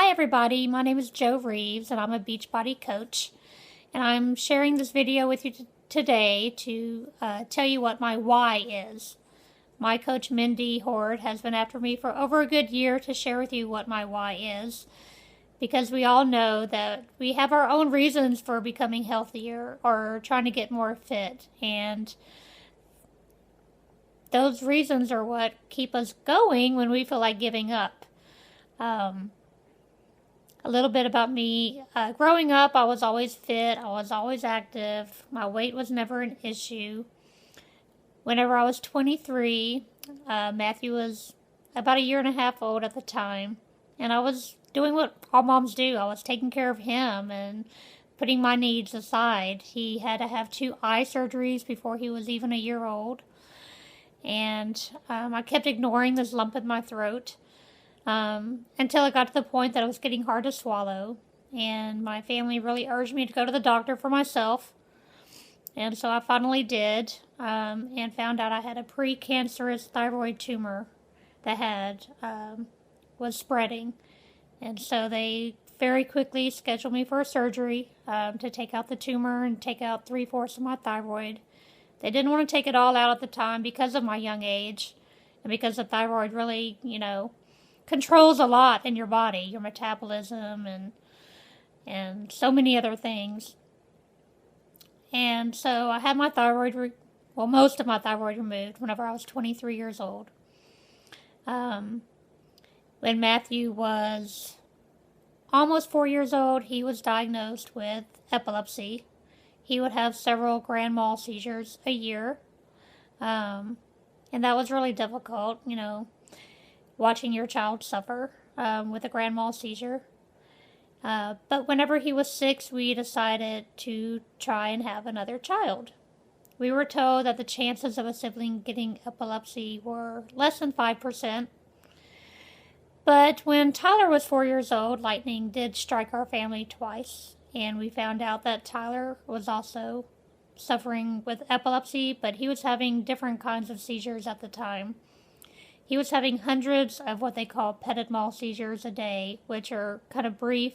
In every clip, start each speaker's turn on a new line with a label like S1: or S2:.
S1: Hi everybody, my name is Jo Reeves and I'm a Beachbody coach, and I'm sharing this video with you today to tell you what my why is. My coach Mindy Horde has been after me for over a good year to share with you what my why is, because we all know that we have our own reasons for becoming healthier or trying to get more fit, and those reasons are what keep us going when we feel like giving up. A little bit about me. Growing up, I was always fit. I was always active. My weight was never an issue. Whenever I was 23, Matthew was about a year and a half old at the time, and I was doing what all moms do. I was taking care of him and putting my needs aside. He had to have 2 eye surgeries before he was even a year old, and I kept ignoring this lump in my throat. Until it got to the point that it was getting hard to swallow, and my family really urged me to go to the doctor for myself, and so I finally did, and found out I had a precancerous thyroid tumor that was spreading, and so they very quickly scheduled me for a surgery to take out the tumor and take out 3/4 of my thyroid. They didn't want to take it all out at the time because of my young age, and because the thyroid really, controls a lot in your body, your metabolism and so many other things. And so I had my most of my thyroid removed whenever I was 23 years old. When Matthew was almost 4 years old, he was diagnosed with epilepsy. He would have several grand mal seizures a year. And that was really difficult, watching your child suffer with a grand mal seizure. But whenever he was 6, we decided to try and have another child. We were told that the chances of a sibling getting epilepsy were less than 5%. But when Tyler was 4 years old, lightning did strike our family twice, and we found out that Tyler was also suffering with epilepsy, but he was having different kinds of seizures at the time. He was having hundreds of what they call petit mal seizures a day, which are kind of brief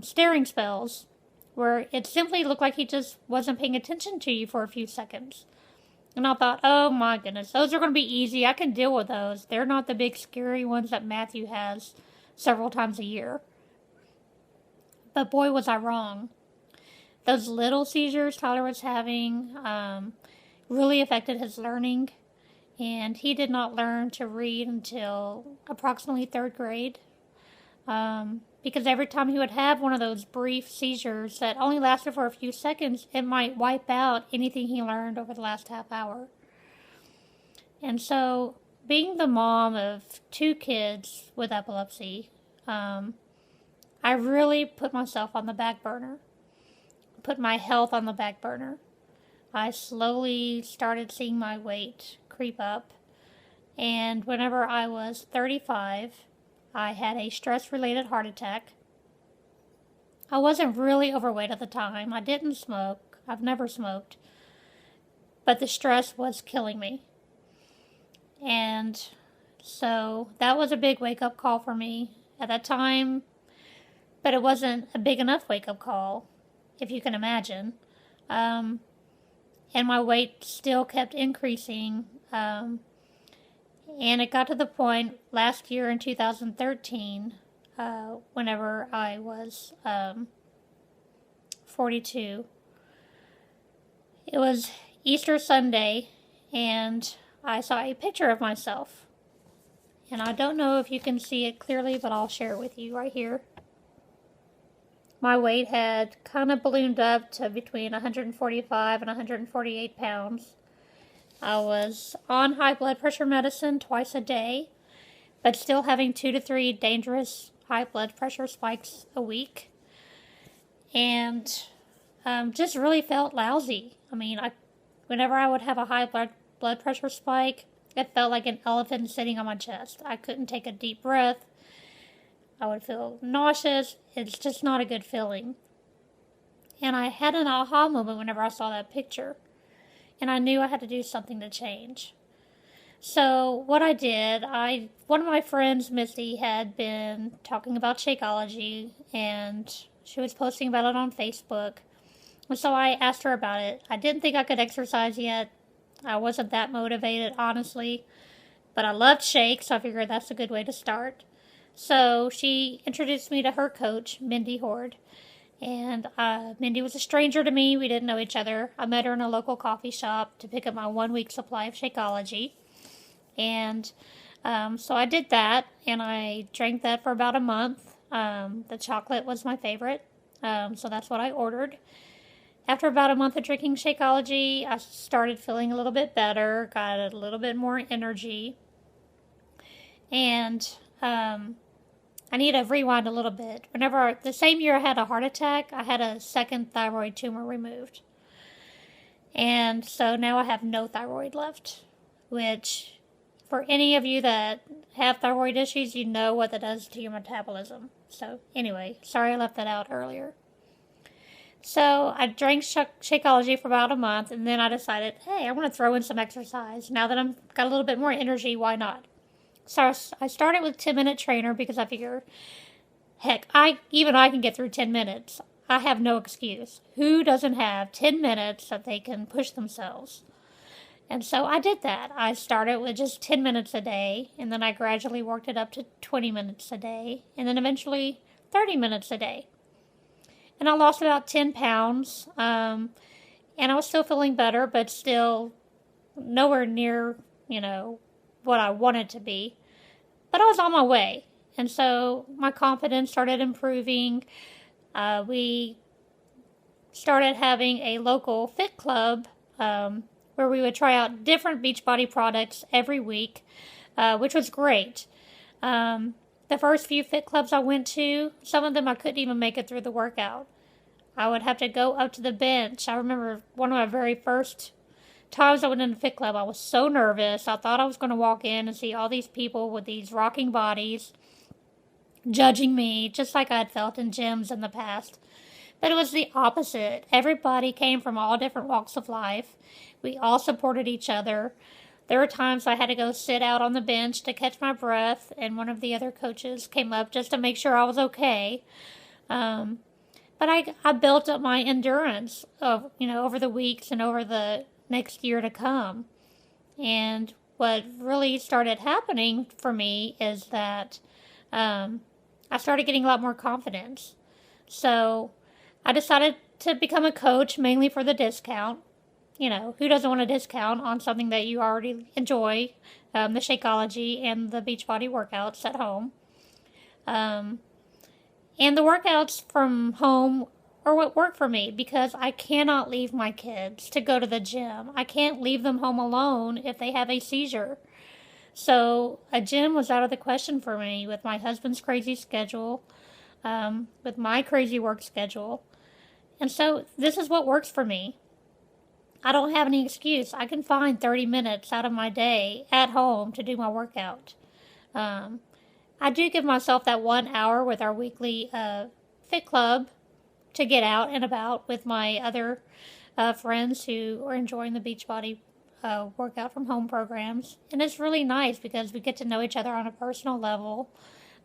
S1: staring spells, where it simply looked like he just wasn't paying attention to you for a few seconds. And I thought, oh my goodness, those are going to be easy. I can deal with those. They're not the big scary ones that Matthew has several times a year. But boy, was I wrong. Those little seizures Tyler was having really affected his learning. And he did not learn to read until approximately 3rd grade. Because every time he would have one of those brief seizures that only lasted for a few seconds, it might wipe out anything he learned over the last half hour. And so, being the mom of 2 kids with epilepsy, I really put myself on the back burner. Put my health on the back burner. I slowly started seeing my weight creep up, and whenever I was 35, I had a stress-related heart attack. I wasn't really overweight at the time. I didn't smoke. I've never smoked. But the stress was killing me. And so that was a big wake-up call for me at that time, but it wasn't a big enough wake-up call, if you can imagine. And my weight still kept increasing. And it got to the point last year in 2013, whenever I was 42. It was Easter Sunday, and I saw a picture of myself. And I don't know if you can see it clearly, but I'll share it with you right here. My weight had kind of ballooned up to between 145 and 148 pounds. I was on high blood pressure medicine twice a day, but still having 2 to 3 dangerous high blood pressure spikes a week. And just really felt lousy. I mean, whenever I would have a high blood pressure spike, it felt like an elephant sitting on my chest. I couldn't take a deep breath. I would feel nauseous. It's just not a good feeling. And I had an aha moment whenever I saw that picture. And I knew I had to do something to change. So what I did, one of my friends, Misty, had been talking about Shakeology, and she was posting about it on Facebook. And so I asked her about it. I didn't think I could exercise yet. I wasn't that motivated, honestly. But I loved shakes, so I figured that's a good way to start. So she introduced me to her coach, Mindy Horde. And Mindy was a stranger to me. We didn't know each other. I met her in a local coffee shop to pick up my 1 week supply of Shakeology. And so I did that, and I drank that for about a month. The chocolate was my favorite, so that's what I ordered. After about a month of drinking Shakeology, I started feeling a little bit better, got a little bit more energy. And I need to rewind a little bit. The same year I had a heart attack, I had a second thyroid tumor removed. And so now I have no thyroid left, which for any of you that have thyroid issues, you know what that does to your metabolism. So anyway, sorry I left that out earlier. So I drank Shakeology for about a month, and then I decided, hey, I want to throw in some exercise. Now that I've got a little bit more energy, why not? So I started with 10-minute trainer because I figure, heck, I can get through 10 minutes. I have no excuse. Who doesn't have 10 minutes that they can push themselves? And so I did that. I started with just 10 minutes a day, and then I gradually worked it up to 20 minutes a day, and then eventually 30 minutes a day. And I lost about 10 pounds, and I was still feeling better, but still nowhere near, what I wanted to be. But I was on my way, and so my confidence started improving. We started having a local fit club where we would try out different Beachbody products every week, which was great. The first few fit clubs I went to, some of them I couldn't even make it through the workout. I would have to go up to the bench. I remember one of my very first times I went in the fit club, I was so nervous. I thought I was going to walk in and see all these people with these rocking bodies judging me, just like I had felt in gyms in the past. But it was the opposite. Everybody came from all different walks of life. We all supported each other. There were times I had to go sit out on the bench to catch my breath, and one of the other coaches came up just to make sure I was okay. But I built up my endurance over the weeks and over the next year to come. And what really started happening for me is that I started getting a lot more confidence. So I decided to become a coach mainly for the discount. Who doesn't want a discount on something that you already enjoy, the Shakeology and the Beachbody workouts at home. And the workouts from home are what work for me because I cannot leave my kids to go to the gym. I can't leave them home alone if they have a seizure. So a gym was out of the question for me with my husband's crazy schedule, with my crazy work schedule. And so this is what works for me. I don't have any excuse. I can find 30 minutes out of my day at home to do my workout. I do give myself that 1 hour with our weekly fit club to get out and about with my other friends who are enjoying the Beachbody workout from home programs. And it's really nice because we get to know each other on a personal level,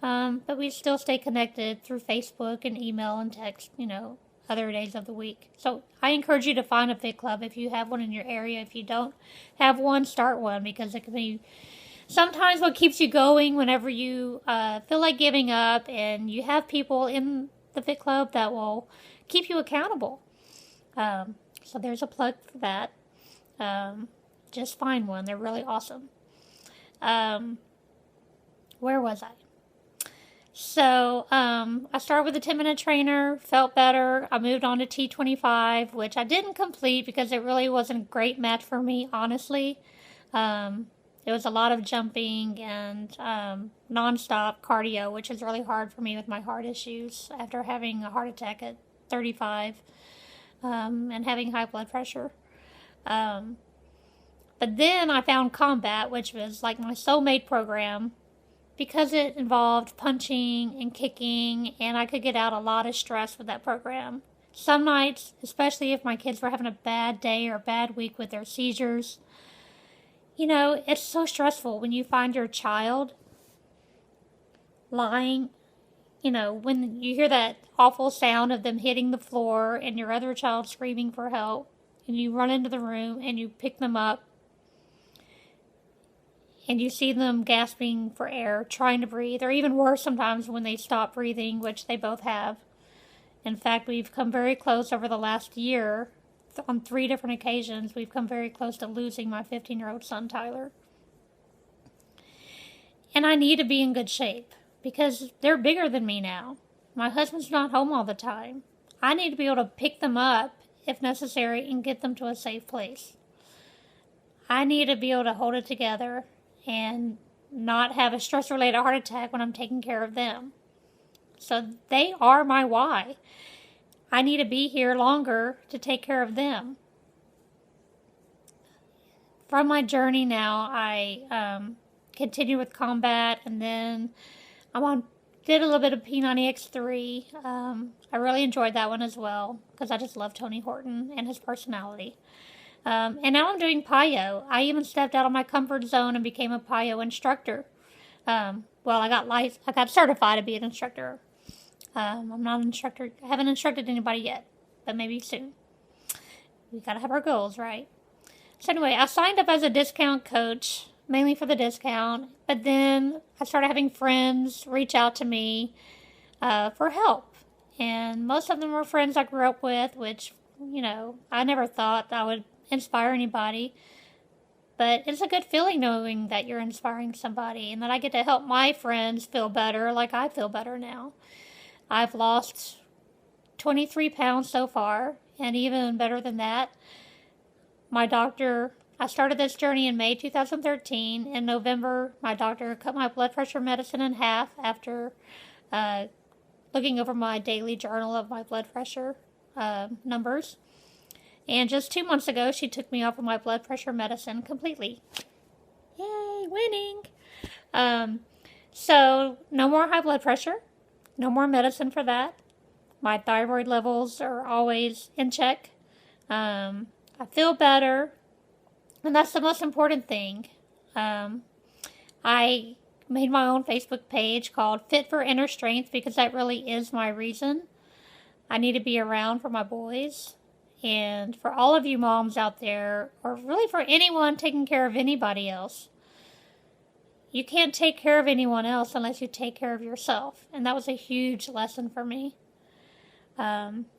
S1: but we still stay connected through Facebook and email and text, other days of the week. So I encourage you to find a fit club if you have one in your area. If you don't have one, start one because it can be sometimes what keeps you going whenever you feel like giving up, and you have people in the fit club that will keep you accountable. So there's a plug for that. Just find one. They're really awesome. Where was I? So I started with a 10-minute trainer, felt better. I moved on to T25, which I didn't complete because it really wasn't a great match for me, honestly. It was a lot of jumping and nonstop cardio, which is really hard for me with my heart issues after having a heart attack at 35 and having high blood pressure. But then I found Combat, which was like my soulmate program, because it involved punching and kicking, and I could get out a lot of stress with that program. Some nights, especially if my kids were having a bad day or a bad week with their seizures, You know, it's so stressful when you find your child lying, you know, when you hear that awful sound of them hitting the floor and your other child screaming for help, and you run into the room and you pick them up and you see them gasping for air, trying to breathe, or even worse sometimes when they stop breathing, which they both have. In fact, we've come very close over the last year. On 3 different occasions, we've come very close to losing my 15-year-old son, Tyler. And I need to be in good shape because they're bigger than me now. My husband's not home all the time. I need to be able to pick them up if necessary and get them to a safe place. I need to be able to hold it together and not have a stress-related heart attack when I'm taking care of them. So they are my why. I need to be here longer to take care of them. From my journey now, I continue with combat, and then did a little bit of P90X3. I really enjoyed that one as well because I just love Tony Horton and his personality. And now I'm doing PIO. I even stepped out of my comfort zone and became a PIO instructor. I got certified to be an instructor. I'm not an instructor. I haven't instructed anybody yet, but maybe soon. We gotta have our goals, right? So anyway, I signed up as a discount coach, mainly for the discount, but then I started having friends reach out to me for help. And most of them were friends I grew up with, which, you know, I never thought I would inspire anybody. But it's a good feeling knowing that you're inspiring somebody and that I get to help my friends feel better like I feel better now. I've lost 23 pounds so far, and even better than that, I started this journey in May 2013. In November, my doctor cut my blood pressure medicine in half after looking over my daily journal of my blood pressure numbers. And just 2 months ago, she took me off of my blood pressure medicine completely. Yay, winning! So no more high blood pressure. No more medicine for that. My thyroid levels are always in check. I feel better. And that's the most important thing. I made my own Facebook page called Fit for Inner Strength because that really is my reason. I need to be around for my boys. And for all of you moms out there, or really for anyone taking care of anybody else, you can't take care of anyone else unless you take care of yourself. And that was a huge lesson for me.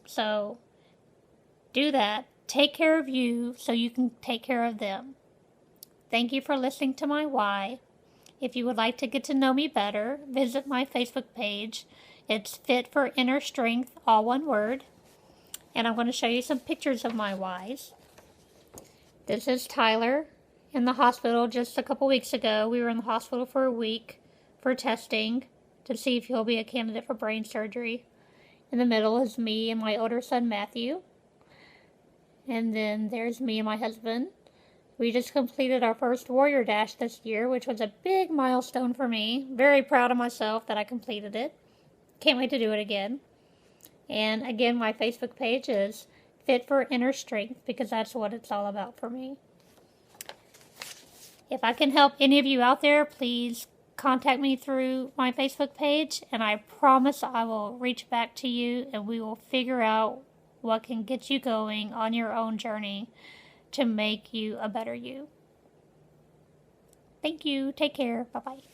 S1: So do that. Take care of you so you can take care of them. Thank you for listening to my why. If you would like to get to know me better, visit my Facebook page. It's Fit for Inner Strength, all one word. And I'm going to show you some pictures of my whys. This is Tyler in the hospital just a couple weeks ago. We were in the hospital for a week for testing to see if he'll be a candidate for brain surgery. In the middle is me and my older son, Matthew. And then there's me and my husband. We just completed our first Warrior Dash this year, which was a big milestone for me. Very proud of myself that I completed it. Can't wait to do it again. And again, my Facebook page is Fit for Inner Strength because that's what it's all about for me. If I can help any of you out there, please contact me through my Facebook page, and I promise I will reach back to you and we will figure out what can get you going on your own journey to make you a better you. Thank you. Take care. Bye-bye.